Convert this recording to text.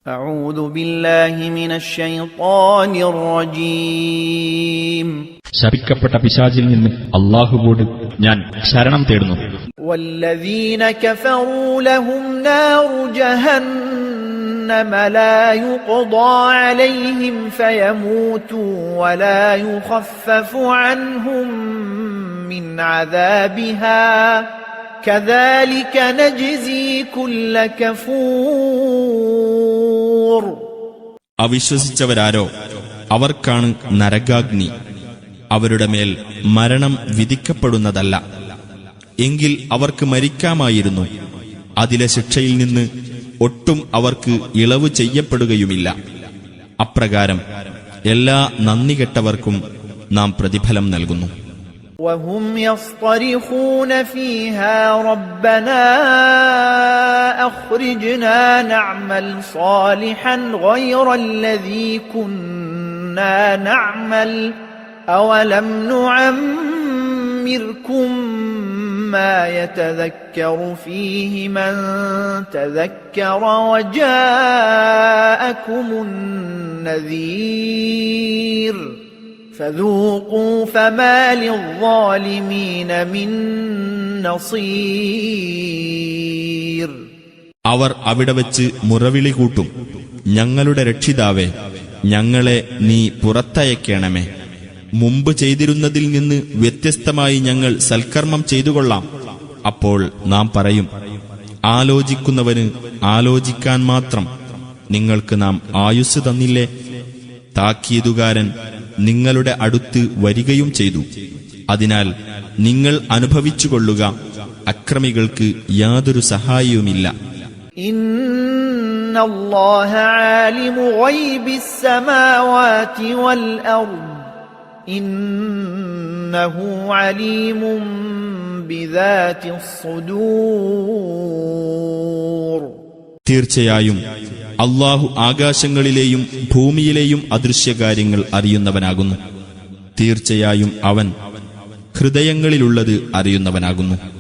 أعوذ بالله من الشيطان الرجيم. ശപിക്കപ്പെട്ട പിശാചിൽ നിന്ന് അല്ലാഹുവോട് ഞാൻ ശരണം തേടുന്നു. والذين كفروا لهم نار جهنم لا يقضى عليهم فيموتوا ولا يخفف عنهم من عذابها كذلك نجزي كل كفور. അവിശ്വസിച്ചവരാരോ അവർക്കാണ് നരകാഗ്നി, അവരുടെ മേൽ മരണം വിധിക്കപ്പെടുന്നതല്ല. എങ്കിൽ അവർക്ക് മരിക്കാമായിരുന്നു. അതിലെ ശിക്ഷയിൽ നിന്ന് ഒട്ടും അവർക്ക് ഇളവ് ചെയ്യപ്പെടുകയുമില്ല. അപ്രകാരം എല്ലാ നന്ദികെട്ടവർക്കും നാം പ്രതിഫലം നൽകുന്നു. وهم يصطرخون فيها ربنا أخرجنا نعمل صالحا غير الذي كنا نعمل أولم نعمركم ما يتذكر فيه من تذكر وجاءكم النذير فذوقوا فما للظالمين من نصير. അവർ അവിടെ വച്ച് മുറവിളി കൂട്ടും, ഞങ്ങളുടെ രക്ഷിതാവേ, ഞങ്ങളെ നീ പുറത്തയക്കണമേ. മുമ്പ് ചെയ്തിരുന്നതിൽ നിന്ന് വ്യത്യസ്തമായി ഞങ്ങൾ സൽക്കർമ്മം ചെയ്തുകൊള്ളാം. അപ്പോൾ നാം പറയും, ആലോചിക്കുന്നവന് ആലോചിക്കാൻ മാത്രം നിങ്ങൾക്ക് നാം ആയുസ് തന്നില്ലേ? താക്കീതുകാരൻ നിങ്ങളുടെ അടുത്ത് വരികയും ചെയ്തു. അതിനാൽ നിങ്ങൾ അനുഭവിച്ചുകൊള്ളുക, അക്രമികൾക്ക് യാതൊരു സഹായവുമില്ല. ഇന്നല്ലാഹ ആലിമു ഗൈബിസ് സമാവാതി വൽ അർദ് ഇന്നഹു അലീമുൻ ബിദാതിസ് സുദൂർ. തീർച്ചയായും അല്ലാഹു ആകാശങ്ങളിലെയും ഭൂമിയിലെയും അദൃശ്യകാര്യങ്ങൾ അറിയുന്നവനാകുന്നു. തീർച്ചയായും അവൻ ഹൃദയങ്ങളിലുള്ളത് അറിയുന്നവനാകുന്നു.